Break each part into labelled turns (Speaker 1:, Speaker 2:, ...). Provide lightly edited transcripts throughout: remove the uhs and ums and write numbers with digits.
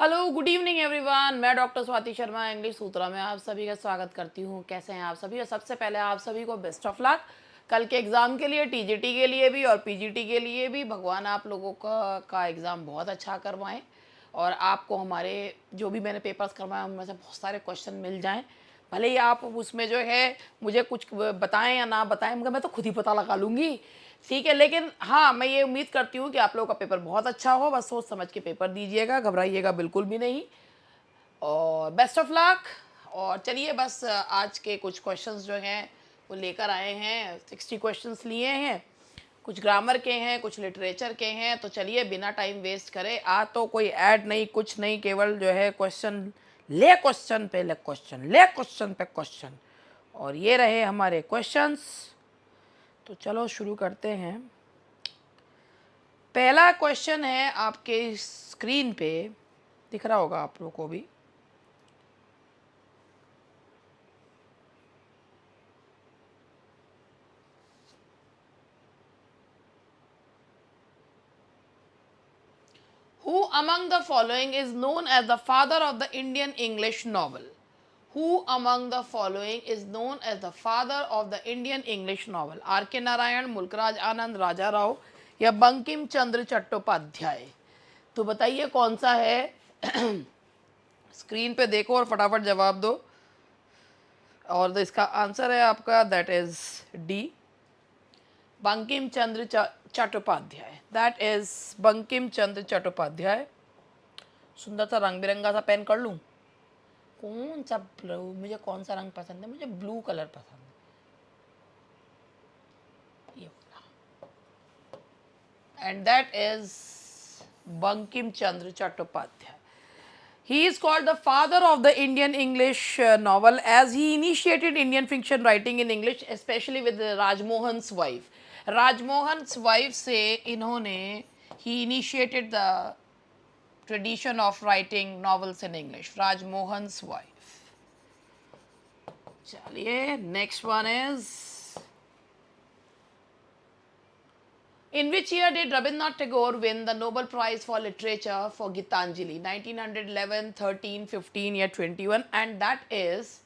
Speaker 1: Hello good evening everyone. मैं doctor Swati Sharma English सूत्रा में आप सभी का स्वागत करती हूँ। कैसे हैं आप सभी? और सबसे पहले आप सभी को बेस्ट ऑफ लक कल के एग्ज़ाम के लिए, टीजीटी के लिए भी और पीजीटी के लिए भी। भगवान आप लोगों का एग्ज़ाम बहुत अच्छा करवाएं और आपको हमारे जो भी मैंने पेपर्स करवाए उनमें से बहुत सारे क्वेश्चन मिल जाएं। भले ही आप उसमें जो है मुझे कुछ बताएं या ना बताएं, मगर मैं तो खुद ही पता लगा लूँगी, ठीक है। लेकिन हाँ, मैं ये उम्मीद करती हूँ कि आप लोगों का पेपर बहुत अच्छा हो। बस सोच समझ के पेपर दीजिएगा, घबराइएगा बिल्कुल भी नहीं। और बेस्ट ऑफ लक। और चलिए बस आज के कुछ क्वेश्चंस जो हैं वो लेकर आए हैं। 60 क्वेश्चंस लिए हैं, कुछ ग्रामर के हैं, कुछ लिटरेचर के हैं। तो चलिए बिना टाइम वेस्ट करे, आज तो कोई ऐड नहीं, कुछ नहीं, केवल जो है क्वेश्चन ले क्वेश्चन पे ले क्वेश्चन ले क्वेश्चन पे क्वेश्चन। और ये रहे हमारे क्वेश्चंस। तो चलो शुरू करते हैं। पहला क्वेश्चन है आपके स्क्रीन पे, दिख रहा होगा आप लोगों को भी। Who among the following is known as the father of the Indian English novel? Who among the following is known as the father of the Indian English novel? R K Narayan, Mulk Raj आनंद, राजा राव या बंकिम चंद्र चट्टोपाध्याय? तो बताइए कौन सा है। स्क्रीन पे देखो और फटाफट जवाब दो। और इसका आंसर है आपका, that is D, Bankim Chandra Chattopadhyay. That is Bankim Chandra Chattopadhyay. सुंदर सा रंग बिरंगा सा पेन कर लूँ? कौन सा ब्लू, मुझे कौन सा रंग पसंद है? मुझे ब्लू कलर पसंद है, ये वाला। And that is Bankim Chandra Chattopadhyay. He is called the father of the Indian English novel, as he initiated Indian fiction writing in English, especially with Rajmohan's wife. Rajmohan's wife से इन्होंने he initiated the tradition of writing novels in English. Rajmohan's wife. चलिए next one is, in which year did Rabindranath Tagore win the Nobel Prize for Literature for Gitanjali? 1911, 13, 15 या 21? And that is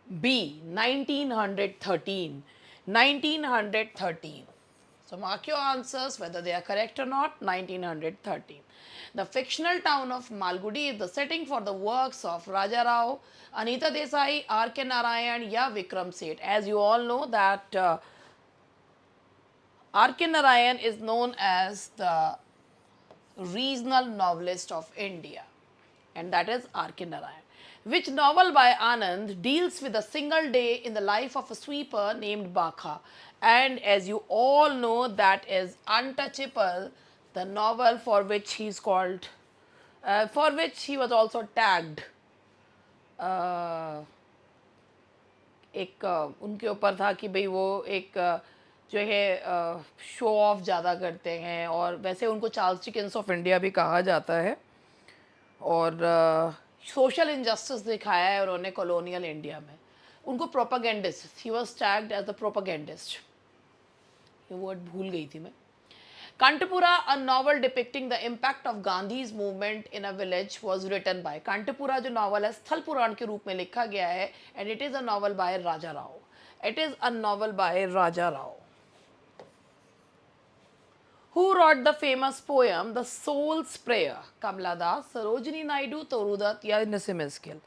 Speaker 1: B, 1913. 1913. So mark your answers whether they are correct or not. 1913. The fictional town of Malgudi is the setting for the works of Raja Rao, Anita Desai, R.K. Narayan या Vikram Seth. As you all know that R.K. Narayan is known as the regional novelist of India, and that is R.K. Narayan. Which novel by Anand deals with a single day in the life of a sweeper named Bakha? And as you all know, that is Untouchable, the novel for which he is called, for which he was also tagged. एक उनके ऊपर था कि भाई वो एक जो है शो ऑफ ज़्यादा करते हैं, और वैसे उनको चार्ल्स डिकेंस ऑफ इंडिया भी कहा जाता है। और सोशल इनजस्टिस दिखाया है उन्होंने कॉलोनियल इंडिया में। उनको propagandist, he was tagged as the propagandist. ये वर्ड भूल गई थी मैं। Kantapura, a novel depicting the impact of Gandhi's movement in a village, was written by. Kantapura जो novel है स्थल पुराण के रूप में लिखा गया है, and it is a novel by Raja Rao. It is a novel by Raja Rao. Who wrote the famous poem The Soul's Prayer? Kamala Das, Sarojini Naidu, Torudat या Nissim Iskil?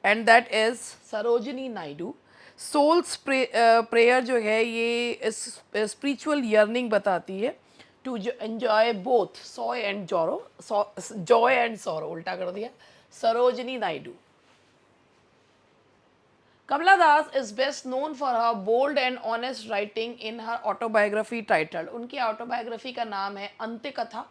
Speaker 1: And that is Sarojini Naidu. Soul's prayer जो है ये spiritual yearning बताती है, to enjoy both joy and sorrow, उल्टा कर दिया, Sarojini Naidu. Kamala Das is best known for her bold and honest writing in her autobiography titled, उनकी autobiography का नाम है अंत्य कथा,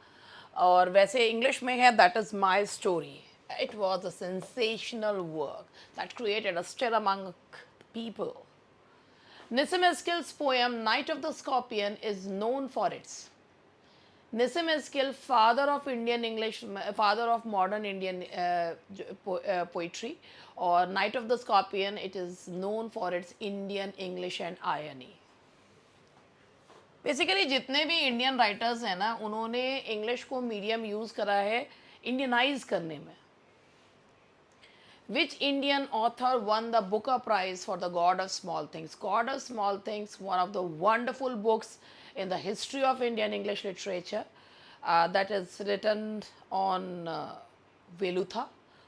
Speaker 1: और वैसे इंग्लिश में है That is My Story. It was a sensational work that created a stir among people. Nissim Iskil's poem Night of the Scorpion is known for its. Nissim Iskil, father of Indian English, father of modern Indian poetry, or Night of the Scorpion, it is known for its Indian English and irony. Basically जितने भी Indian writers हैं ना, उन्होंने English को medium use करा है Indianise करने में। Which Indian author won the Booker Prize for The God of Small Things? God of Small Things, one of the wonderful books in the history of Indian English literature, that is written on Velutha,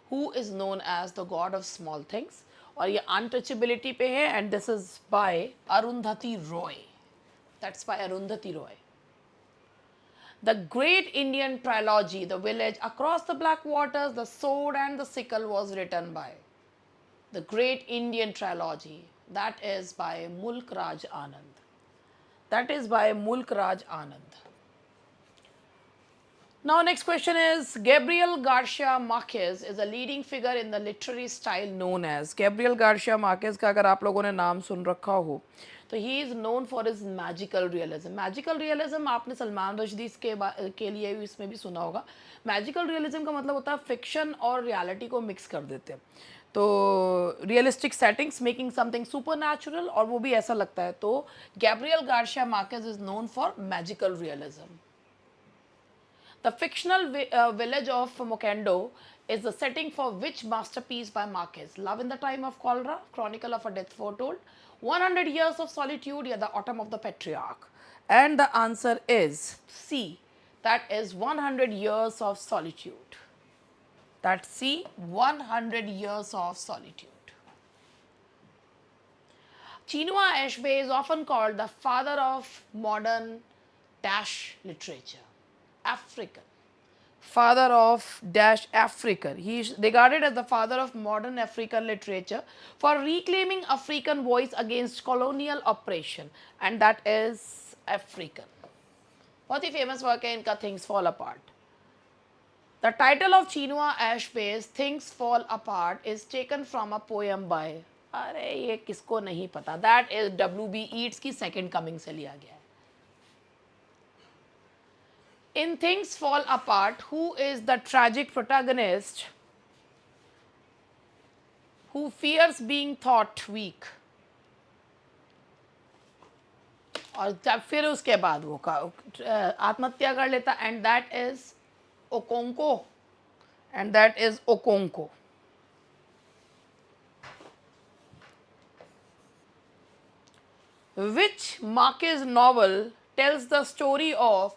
Speaker 1: who is known as the God of Small Things. और ये untouchability पे है, and this is by Arundhati Roy. That's by Arundhati Roy. The great Indian trilogy, The Village Across the Black Waters, The Sword and the Sickle, was written by the great Indian trilogy. That is by Mulk Raj Anand. That is by Mulk Raj Anand. Now, next question is Gabriel Garcia Marquez is a leading figure in the literary style known as. Gabriel Garcia Marquez का अगर आप लोगों ने नाम सुन रखा हो तो he is known for his magical realism. Magical realism आपने सलमान रश्दी के लिए भी इसमें भी सुना होगा. Magical realism का मतलब होता है फिक्शन और रियलिटी को मिक्स कर देते हैं. तो realistic settings making something super natural और वो भी ऐसा लगता है. तो Gabriel Garcia Marquez is known for magical realism. The fictional village of Mokendo is the setting for which masterpiece by Marquez? Love in the Time of Cholera, Chronicle of a Death Foretold, 100 Years of Solitude, or The Autumn of the Patriarch? And the answer is C. That is 100 Years of Solitude. That's C. 100 Years of Solitude. Chinua Achebe is often called the father of modern dash literature. African. Father of dash African. He is regarded as the father of modern African literature for reclaiming African voice against colonial oppression, and that is African. बहुत ही famous work है इनका Things Fall Apart. The title of Chinua Achebe's Things Fall Apart is taken from a poem by, अरे ये किसको नहीं पता, that is W.B. Yeats की Second Coming से लिया गया है. In Things Fall Apart, who is the tragic protagonist who fears being thought weak? और जब फिर उसके बाद वो आत्महत्या कर लेता, and that is Okonkwo, and that is Okonkwo. Which Marquez novel tells the story of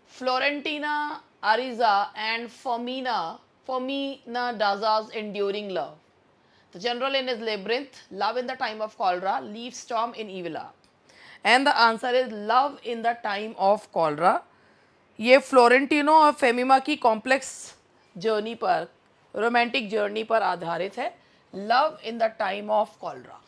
Speaker 1: Florentina Ariza and Fermina Daza's enduring love? The general in his labyrinth, Love in the Time of Cholera, Leaf Storm in Evila. And the answer is Love in the Time of Cholera. ये Florentino और फेमिमा की complex journey पर, romantic journey पर आधारित है. Love in the time of cholera.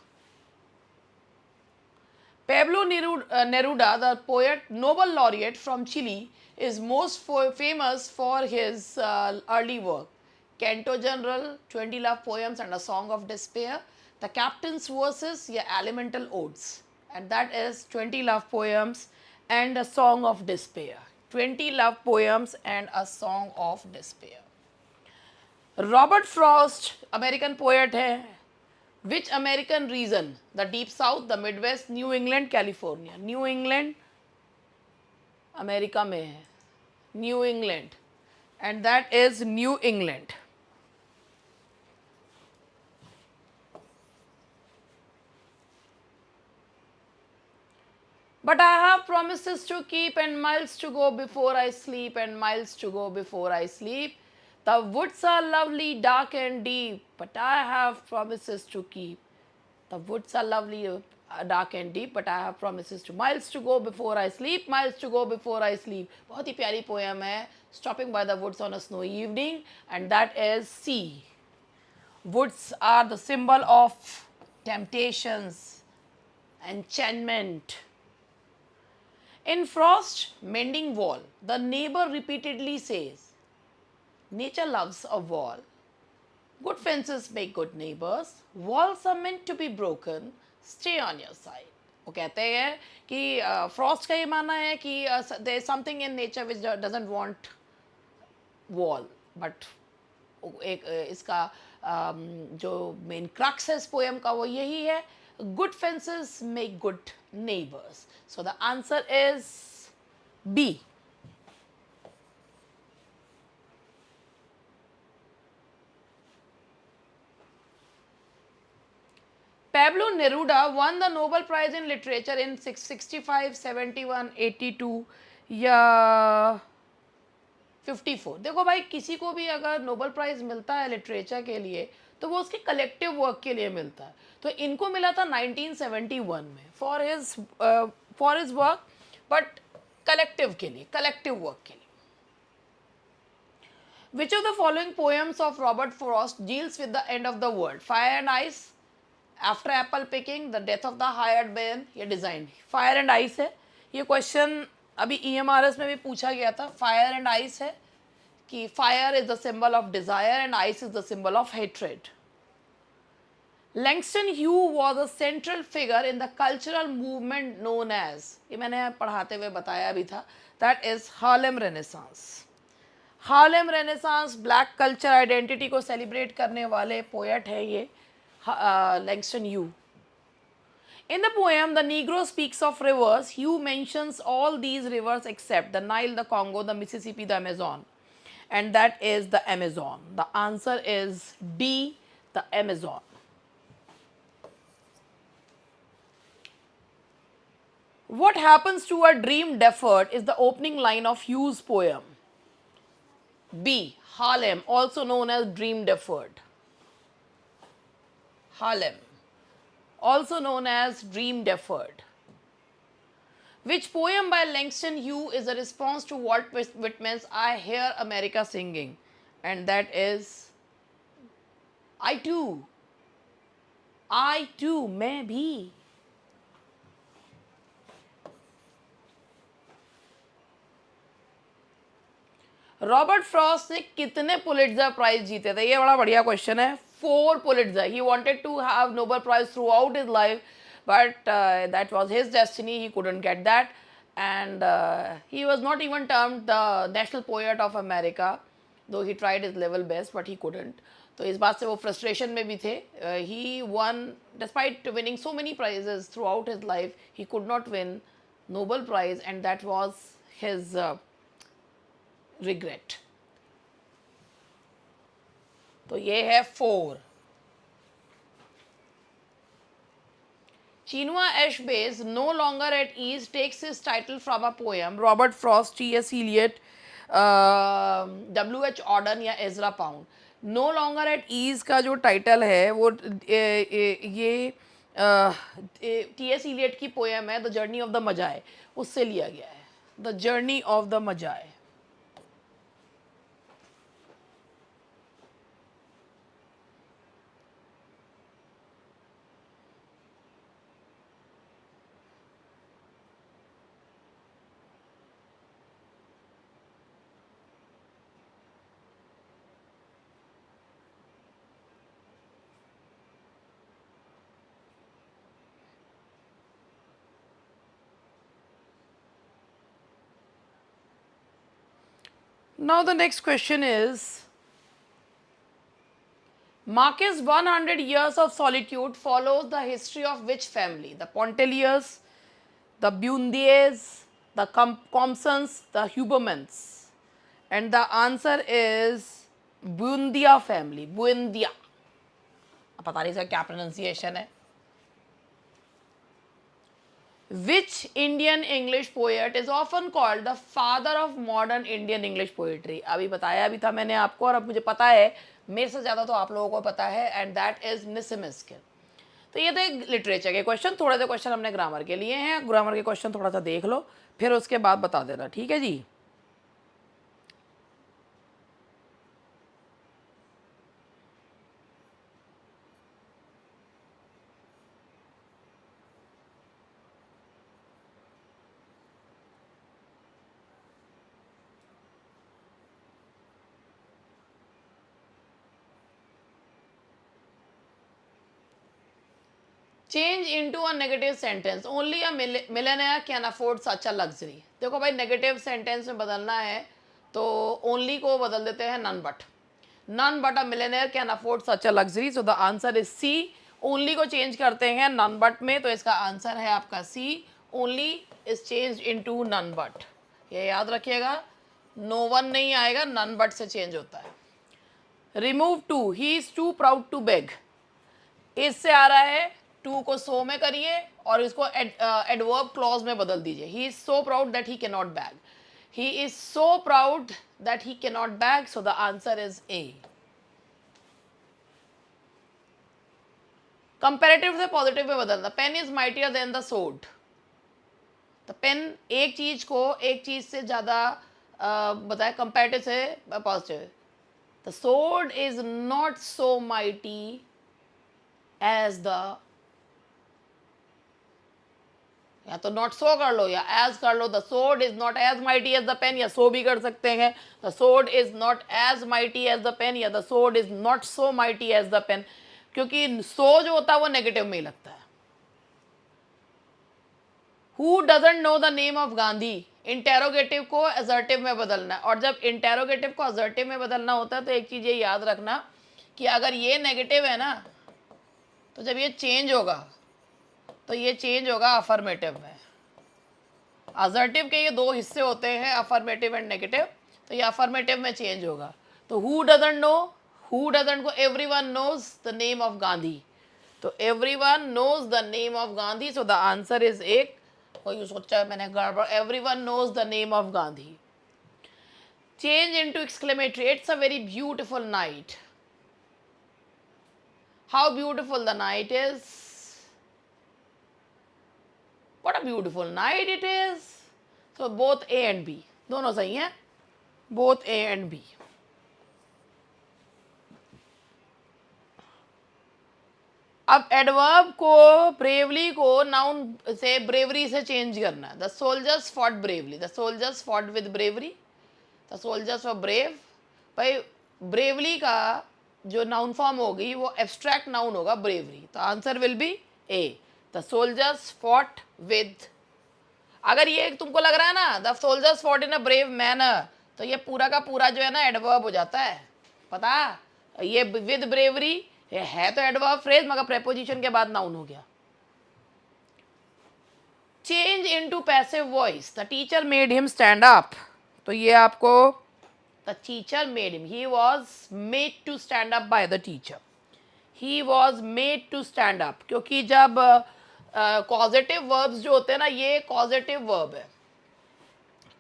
Speaker 1: Pablo Neruda, the poet, Nobel laureate from Chile, is most famous for his early work. Canto General, 20 love poems and a song of despair. The Captain's Verses, yeah, Elemental Odes. And that is 20 love poems and a song of despair. 20 love poems and a song of despair. Robert Frost, American poet है. Which American region? The Deep South, the Midwest, New England, California. New England, America में है. New England, and that is New England. But I have promises to keep and miles to go before I sleep, and miles to go before I sleep. The woods are lovely, dark and deep, but I have promises to keep. The woods are lovely, dark and deep, but I have promises to. Miles to go before I sleep, miles to go before I sleep. बहुत ही प्यारी poem है, Stopping by the Woods on a Snowy Evening, and that is C. Woods are the symbol of temptations, enchantment. In Frost, Mending Wall, the neighbor repeatedly says, nature loves a wall. Good fences make good neighbors. Walls are meant to be broken. Stay on your side. वो कहते हैं कि Frost का ये मानना है कि there is something in nature which doesn't want wall, but एक इसका जो मेन क्रक्स है इस पोएम का वो यही है, good fences make good neighbors. So the answer is B. Pablo Neruda won the Nobel Prize in Literature in 65, 71, 82 या 54। देखो भाई, किसी को भी अगर नोबेल प्राइज मिलता है लिटरेचर के लिए तो वो उसके कलेक्टिव वर्क के लिए मिलता है। तो इनको मिला था 1971 में for his work, but collective के लिए, कलेक्टिव वर्क के लिए। Which of the following poems of Robert Frost deals with the end of the world? Fire and Ice, After Apple Picking, The Death of the Hired Man, ये design. Fire and ice है ये question, अभी EMRS में भी पूछा गया था। Fire and ice है कि fire is the symbol of desire and ice is the symbol of hatred. Langston Hughes was a central figure in the cultural movement known as, ये मैंने पढ़ाते हुए बताया भी था, that is Harlem Renaissance। Harlem Renaissance black culture identity को celebrate करने वाले पोएट है ये Langston Hughes. In the poem, the Negro speaks of rivers. Hugh mentions all these rivers except the Nile, the Congo, the Mississippi, the Amazon. And that is the Amazon. The answer is D, the Amazon. What happens to a dream deferred is the opening line of Hugh's poem. B. Harlem, also known as dream deferred. Harlem, also known as dream deferred. Which poem by Langston Hughes is a response to Walt Whitman's I Hear America Singing? And that is I Too. I Too, मैं भी। Robert Frost ने कितने Pulitzer prize जीते थे? ये बड़ा बढ़िया question है। 4 Pulitzer. He wanted to have Nobel prize throughout his life, but that was his destiny. He couldn't get that, and he was not even termed the national poet of America, though he tried his level best, but he couldn't. तो इस बात से वो frustration में भी थे। He won, despite winning so many prizes throughout his life, he could not win Nobel Prize, and that was his regret. तो ये है 4। Chinua Achebe, no longer at ease, takes his title from a poem. Robert Frost, T.S. Eliot, W.H. Auden या Ezra Pound। No longer at ease का जो title है वो ये T.S. Eliot की पोएम है the journey of the magi, उससे लिया गया है। The journey of the magi. Now the next question is, Marquis' 100 Years of Solitude follows the history of which family? The Pontelliers, the Bundiers, the Compsons, the Hubermans. And the answer is Buendia family, Buendia। अब पता नहीं sir क्या pronunciation है। Which Indian English poet is often called the father of modern Indian English poetry? अभी बताया भी था मैंने आपको, और अब मुझे पता है, मेरे से ज़्यादा तो आप लोगों को पता है, एंड दैट इज निसिम इस्किल। तो ये थे लिटरेचर के क्वेश्चन। थोड़े से क्वेश्चन हमने ग्रामर के लिए हैं। ग्रामर के क्वेश्चन थोड़ा सा देख लो, फिर उसके बाद बता देना, ठीक है जी। Change into a negative sentence, only a millionaire can afford such a luxury. देखो भाई, नेगेटिव सेंटेंस में बदलना है तो ओनली को बदल देते हैं none but a millionaire can afford such a luxury. So the answer is C. Only को चेंज करते हैं नन बट में, तो इसका आंसर है आपका C. Only is change into none but, ये याद रखिएगा। नो वन नहीं आएगा, नन बट से चेंज होता है। Remove too, he is too proud to beg, इससे आ रहा है टू को सो में करिए और इसको एडवर्ब क्लॉज में बदल दीजिए. He is so proud that he can not beg. He is so proud that he can not beg. So the answer is A. Comparative से पॉजिटिव में बदलना. Pen is mightier than the sword. तो pen एक चीज को एक चीज से ज्यादा बताए, कंपेरेटिव से positive. The sword is not so mighty as the, या तो नॉट सो कर लो या एज कर लो. The sword is not as mighty as the pen, या सो भी कर सकते हैं. The sword is not as mighty as the pen, या the sword is not so mighty as the pen. क्योंकि सो जो होता है वो नेगेटिव में ही लगता है. Who doesn't know the name of Gandhi. Interrogative को असर्टिव में बदलना है. और जब इंटेरोगेटिव को असर्टिव में बदलना होता है तो एक चीज ये याद रखना कि अगर ये नेगेटिव है ना, तो जब ये चेंज होगा तो ये चेंज होगा अफर्मेटिव में. असर्टिव के ये दो हिस्से होते हैं, अफर्मेटिव एंड नेगेटिव. तो ये अफर्मेटिव में चेंज होगा. तो who doesn't know, who doesn't को everyone knows the name of Gandhi. तो everyone knows the name of Gandhi. So the answer is एक. कोई सोचा मैंने गड़बड़. Everyone knows the name of Gandhi. Change into exclamatory. It's a very beautiful night. How beautiful the night is. What a beautiful night it is. So both A and B दोनों सही हैं. Both A and B. अब adverb को bravely को noun से bravery से change करना है. The soldiers fought bravely. The soldiers fought with bravery. The soldiers were brave. भाई ब्रेवली का जो नाउन फॉर्म होगी वो एब्स्ट्रैक्ट नाउन होगा ब्रेवरी. तो answer will be A. The soldiers fought with. अगर ये तुमको लग रहा है ना the soldiers fought in a brave manner, तो ये पूरा का पूरा जो है ना एडवर्ब हो जाता है. पता ये विद ब्रेवरी है तो एडवर्ब फ्रेज, मगर प्रेपोजिशन के बाद नाउन हो गया. Change into passive voice. The teacher made him stand up. तो ये आपको the teacher made him. He was made to stand up by the teacher. He was made to stand up. क्योंकि जब causative verbs जो होते हैं ना, ये कॉजेटिव वर्ब है.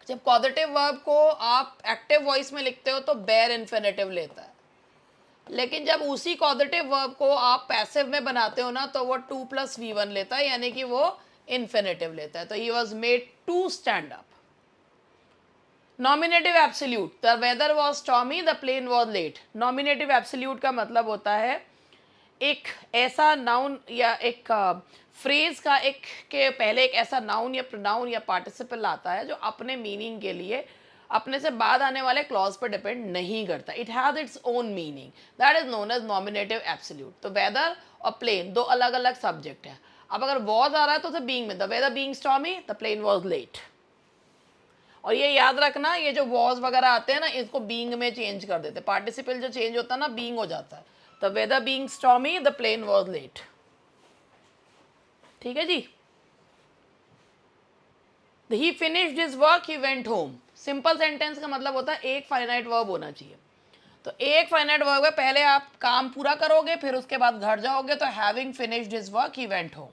Speaker 1: जब कॉजेटिव वर्ब को आप एक्टिव वॉइस में लिखते हो तो बेयर इन्फिनेटिव लेता है. लेकिन जब उसी कॉजेटिव वर्ब को आप पैसिव में बनाते हो ना तो वो 2 + V1 लेता है, यानी कि वो इन्फिनेटिव लेता है. तो he was made to stand up. Nominative absolute. The weather was stormy, the plane was late. Nominative absolute का मतलब होता है एक ऐसा नाउन या एक फ्रेज का एक के पहले एक ऐसा नाउन या प्रोनाउन या पार्टिसिपल आता है जो अपने मीनिंग के लिए अपने से बाद आने वाले क्लॉज पर डिपेंड नहीं करता. It has its own meaning. That is known as nominative absolute. तो वेदर और प्लेन दो अलग अलग सब्जेक्ट है. अब अगर वॉज आ रहा है तो उसे बीइंग में. The weather being stormy, the plane was late. और ये याद रखना, ये जो वॉज वगैरह आते हैं ना इसको बीइंग में चेंज कर देते. पार्टिसिपल जो चेंज होता है ना बीइंग हो जाता है. The weather being stormy, the plane was late. ठीक है जी. He finished his work, he went home. Simple sentence का मतलब होता है एक फाइनाइट वर्ब होना चाहिए. तो एक फाइनाइट वर्ब है, पहले आप काम पूरा करोगे फिर उसके बाद घर जाओगे. तो having finished his work, he went home.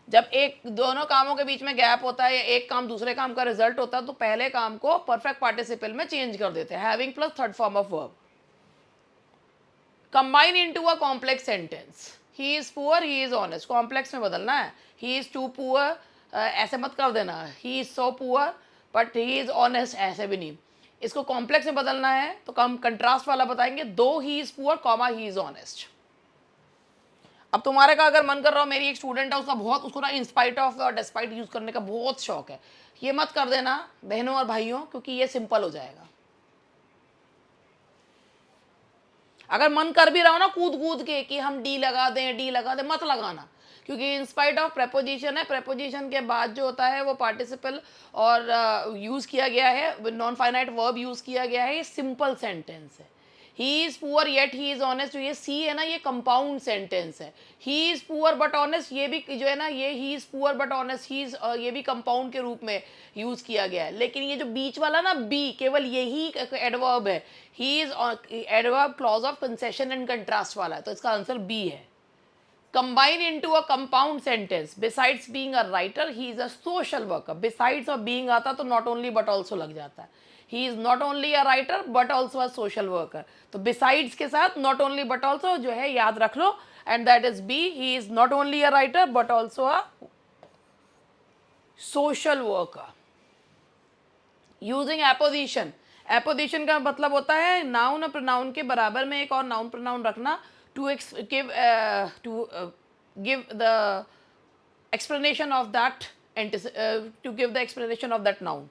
Speaker 1: जब एक दोनों कामों के बीच में गैप होता है या एक काम दूसरे काम का रिजल्ट होता है तो पहले काम को परफेक्ट पार्टिसिपल में चेंज कर देते हैं. Having plus third form of verb. Combine into a complex sentence. He is poor, he is honest. Complex में बदलना है. ही इज टू पुअर ऐसे मत कर देना. ही is so poor but he is honest ऐसे भी नहीं. इसको कॉम्प्लेक्स में बदलना है तो कम कंट्रास्ट वाला बताएंगे. दो he is poor comma he is honest. अब तुम्हारे का अगर मन कर रहा हो, मेरी एक स्टूडेंट है उसका बहुत, उसको ना इंस्पाइट ऑफ और डिस्पाइट यूज करने का बहुत शौक है. ये मत कर देना बहनों और भाइयों, क्योंकि ये सिंपल हो जाएगा. अगर मन कर भी रहा हो ना कूद कूद के कि हम डी लगा दें, मत लगाना. क्योंकि इंस्पाइट ऑफ प्रेपोजिशन है. प्रेपोजिशन के बाद जो होता है वो पार्टिसिपल और यूज़ किया गया है, नॉन फाइनाइट वर्ब यूज़ किया गया है. ये सिंपल सेंटेंस है. He is poor yet he is honest. ये सी है ना, ये कंपाउंड सेंटेंस है. He is poor but honest, ये भी जो है ना, ये he is poor but honest, he is ये भी कंपाउंड के रूप में यूज़ किया गया है. लेकिन ये जो बीच वाला ना बी, केवल यही एडवर्ब है. He is adverb clause of concession and contrast वाला है. तो इसका आंसर बी है. combine into a compound sentence. Besides being a writer, he is a social worker. Besides of being आता तो not only but also लग जाता है. He is not only a writer but also a social worker. तो besides के साथ not only but also जो है याद रख लो, and that is B. He is not only a writer but also a social worker. Using apposition. Apposition का मतलब होता है नाउन और प्रोनाउन के बराबर में एक और नाउन प्रोनाउन रखना to give the explanation of that to give the explanation of that noun.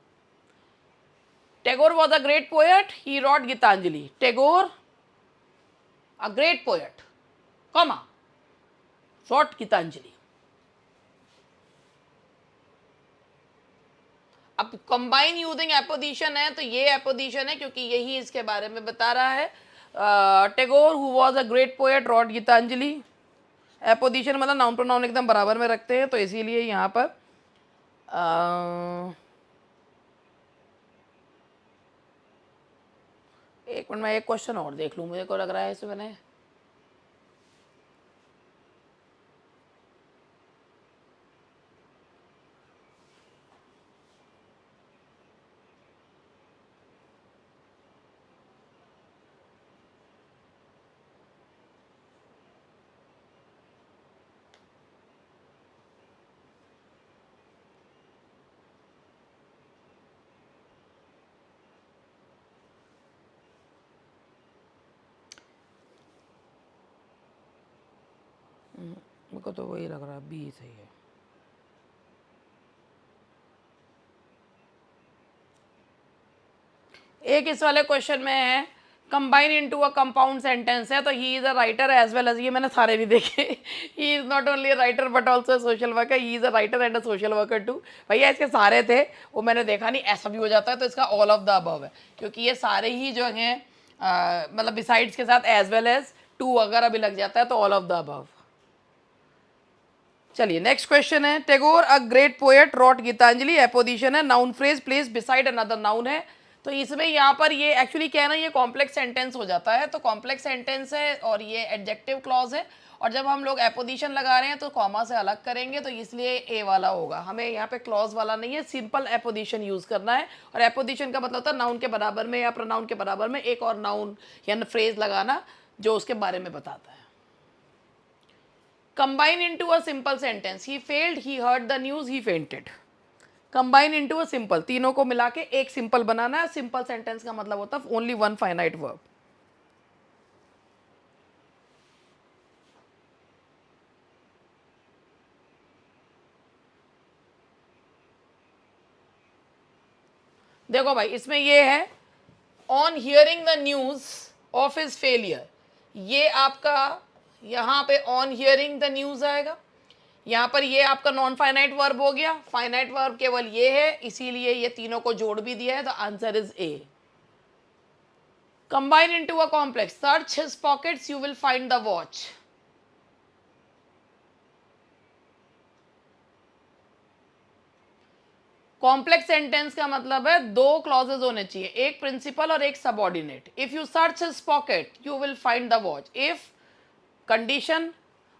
Speaker 1: Tagore was a great poet. He wrote Gitanjali. Tagore, a great poet, comma, wrote Gitanjali. अब combine using apposition है तो ये apposition है क्योंकि यही इसके बारे में बता रहा है. Tagore who was a great poet wrote Gitanjali. Apposition मतलब नाउन प्रोनाउन एकदम बराबर में रखते हैं तो इसीलिए यहाँ पर एक मिनट में एक क्वेश्चन और देख लूँ, मुझे को लग रहा है इसमें मैंने मेरे को तो वही लग रहा है बी सही है. एक इस वाले क्वेश्चन में है combine into a compound sentence है तो he is a writer as well as, ये मैंने सारे भी देखे. He is not only a writer but also social worker. He is a writer and a social worker too. भैया इसके सारे थे वो मैंने देखा नहीं, ऐसा भी हो जाता है तो इसका ऑल ऑफ द अबव है क्योंकि ये सारे ही जो हैं मतलब बिसाइड्स के साथ एज वेल एज टू अगर अभी लग जाता है तो ऑल ऑफ द अबव. चलिए नेक्स्ट क्वेश्चन है. Tagore a great poet wrote Gitanjali. Apposition है noun phrase placed beside another noun है तो इसमें यहाँ पर ये एक्चुअली क्या है ना, ये कॉम्प्लेक्स सेंटेंस हो जाता है तो कॉम्प्लेक्स सेंटेंस है और ये एडजेक्टिव क्लॉज है और जब हम लोग एपोजिशन लगा रहे हैं तो कॉमा से अलग करेंगे तो इसलिए ए वाला होगा. हमें यहाँ पे क्लॉज वाला नहीं है, सिंपल एपोजिशन यूज़ करना है और एपोजिशन का मतलब होता है नाउन के बराबर में या प्रोनाउन के बराबर में एक और नाउन या फ्रेज लगाना जो उसके बारे में बताता है. Combine into a simple sentence. He failed, he heard the news, he fainted. Combine into a simple. तीनों को मिला के एक सिंपल बनाना है. सिंपल सेंटेंस का मतलब होता है ओनली वन फाइनाइट वर्ब. देखो भाई इसमें ये है on hearing the news of his failure. ये आपका यहाँ पे ऑन हियरिंग द न्यूज आएगा. यहाँ पर ये आपका नॉन फाइनाइट वर्ब हो गया. फाइनाइट वर्ब केवल ये है इसीलिए ये तीनों को जोड़ भी दिया है. The answer is A. Combine into a complex. Search his pockets you will find the watch. Complex sentence का मतलब है दो क्लॉजेज होने चाहिए, एक प्रिंसिपल और एक subordinate. If you search his pocket you will find the watch. If condition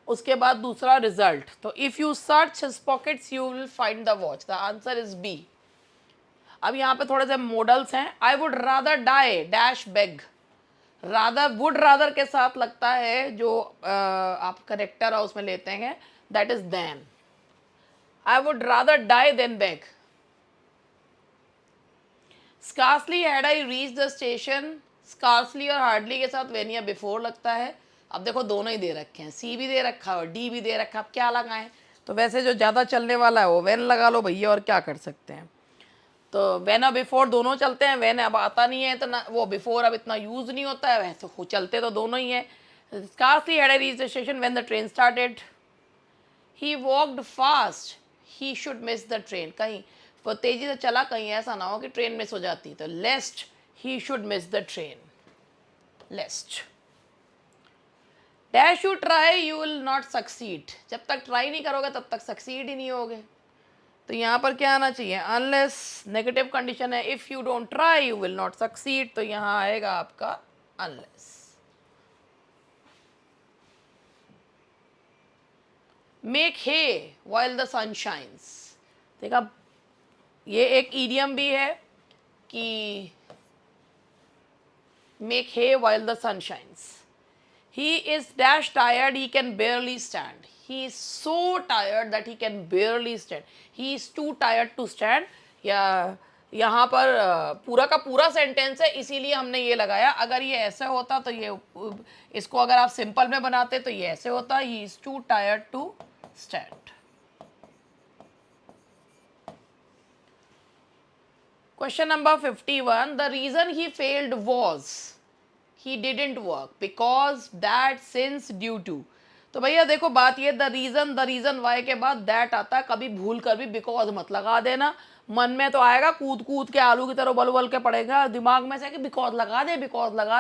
Speaker 1: उसके बाद दूसरा रिजल्ट. तो if you search his pockets you will find the watch. The answer is B. अब यहाँ पे थोड़े से मॉडल्स हैं. I would rather die dash beg. Rather would rather के साथ लगता है जो आप करेक्टर है उसमें लेते हैं that is than. I would rather die than beg. Scarcely had I reach the station. Scarcely और हार्डली के साथ वेन या बिफोर लगता है. अब देखो दोनों ही दे रखे हैं, सी भी दे रखा है और डी भी दे रखा है. अब क्या लगाएं? तो वैसे जो ज़्यादा चलने वाला है वो वेन लगा लो भैया, और क्या कर सकते हैं. तो वेन और बिफोर दोनों चलते हैं. वेन अब आता नहीं है इतना, वो बिफोर अब इतना यूज़ नहीं होता है. वैसे चलते तो दोनों ही हैं. Scarcely had I reach the station when the train started. He walked fast. He should miss the train. कहीं वो तेज़ी से चला, कहीं ऐसा ना हो कि ट्रेन मिस हो जाती. तो lest he should miss the train. Lest. Dash you try you will not succeed. जब तक ट्राई नहीं करोगे तब तक सक्सीड ही नहीं होगे. तो यहाँ पर क्या आना चाहिए? अनलेस नेगेटिव कंडीशन है. If you don't try you will not succeed. तो यहाँ आएगा आपका unless. Make hay while the sun shines. देखा, ये एक ईडियम भी है कि make hay while the sun shines. He is dash tired, he can barely stand. He is so tired that he can barely stand. He is too tired to stand. या यहाँ पर पूरा का पूरा सेंटेंस है, इसीलिए हमने ये लगाया। अगर ये ऐसे होता तो ये, इसको अगर आप सिंपल में बनाते तो ये ऐसे होता, he is too tired to stand. Question number 51. The reason he failed was he didn't work because that since due to। तो भैया देखो बात ये, द रीजन वाई के बाद दैट आता है। कभी भूल कर भी बिकॉज मत लगा देना। मन में तो आएगा कूद कूद के आलू की तरह बल बल के पड़ेगा दिमाग में से कि बिकॉज लगा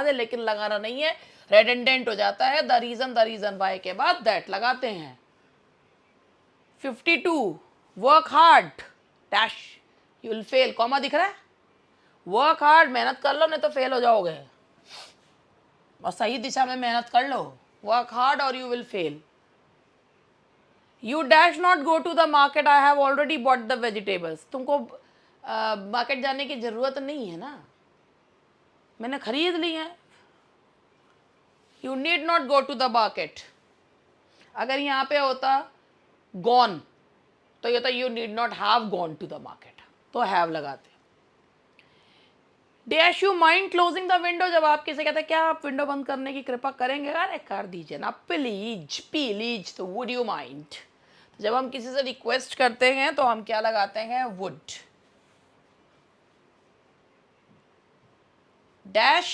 Speaker 1: दे, लेकिन लगाना नहीं है, रेडेंडेंट हो जाता है। द रीजन वाई के बाद दैट लगाते हैं। 52. Work hard dash you will fail, comma दिख रहा है। वर्क हार्ड, मेहनत कर लो नहीं तो फेल हो जाओगे, और सही दिशा में मेहनत कर लो। वर्क हार्ड और you will fail. You dash not go to the market, I have already bought the vegetables. तुमको मार्केट जाने की ज़रूरत नहीं है ना, मैंने खरीद ली है। You need not go to the market. अगर यहाँ पे होता गॉन तो ये तो you need not have gone to the market, तो हैव लगाते। Dash you mind closing the window, जब आप किसे कहते हैं क्या आप विंडो बंद करने की कृपा करेंगे, अरे कर दीजिए ना प्लीज, तो वुड यू माइंड। तो जब हम किसी से रिक्वेस्ट करते हैं तो हम क्या लगाते हैं, would. Dash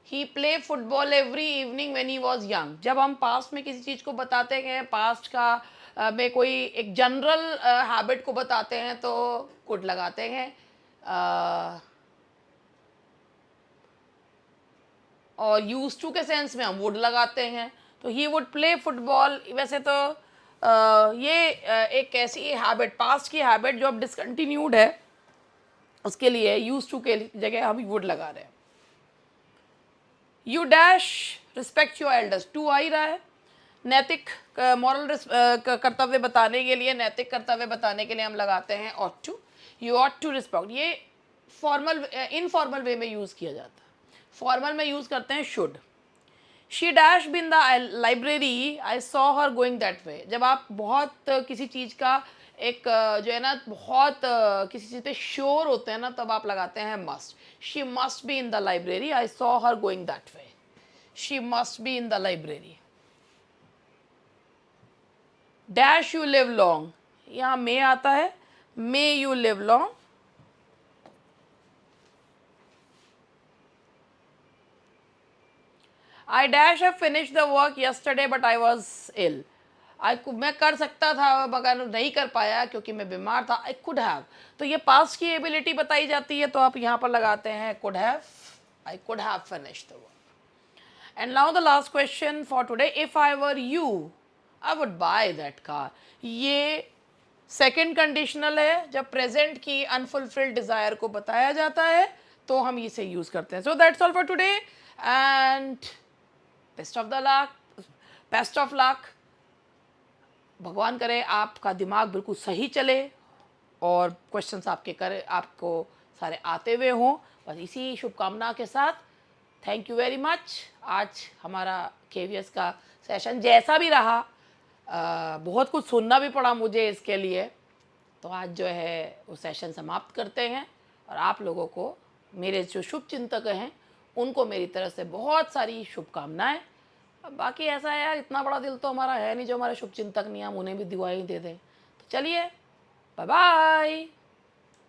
Speaker 1: he play football every evening when he was young. जब हम पास्ट में किसी चीज़ को बताते हैं, पास्ट का में कोई एक जनरल हैबिट को बताते हैं तो कुड लगाते हैं। और यूज टू के सेंस में हम वुड लगाते हैं। तो ही वुड प्ले फुटबॉल, वैसे तो ये एक ऐसी हैबिट, पास्ट की हैबिट जो अब डिसकंटिन्यूड है, उसके लिए यूज टू के जगह हम वुड लगा रहे हैं। You dash respect your elders, to आ ही रहा है। नैतिक मॉरल कर्तव्य बताने के लिए, नैतिक कर्तव्य बताने के लिए हम लगाते हैं ought to. You ought to respect, ये फॉर्मल इनफॉर्मल वे में यूज़ किया जाता है। फॉर्मल में यूज़ करते हैं should. She dash been the library, I saw her going that way. जब आप बहुत किसी चीज़ का एक जो है ना, बहुत किसी चीज़ पे श्योर होते हैं ना, तब आप लगाते हैं must. She must be in the library, I saw her going that way. She must be in the library. Dash you live long, यहाँ मे आता है, may you live long. I dash have finished the work yesterday but I was ill. मैं कर सकता था मगर नहीं कर पाया क्योंकि मैं बीमार था। I could have, तो ये पास्ट की एबिलिटी बताई जाती है, तो आप यहाँ पर लगाते हैं could have। I could have finished the work. And now the last question for today. If I were you, I would buy that car. ये सेकेंड कंडीशनल है, जब प्रेजेंट की अनफुलफिल्ड डिज़ायर को बताया जाता है तो हम इसे यूज़ करते हैं। So that's all for today and best of luck. भगवान करे आपका दिमाग बिल्कुल सही चले और क्वेश्चंस आपको सारे आते हुए हों। बस इसी शुभकामना के साथ थैंक यू वेरी मच। आज हमारा KVS का सेशन जैसा भी रहा, बहुत कुछ सुनना भी पड़ा मुझे इसके लिए, तो आज जो है वो सेशन समाप्त करते हैं। और आप लोगों को, मेरे जो शुभ चिंतक हैं, उनको मेरी तरफ से बहुत सारी शुभकामनाएं। अब बाकी ऐसा है यार, इतना बड़ा दिल तो हमारा है नहीं जो हमारे शुभ चिंतक नहीं हम उन्हें भी दुआएं दे दें। तो चलिए, बाय बाय।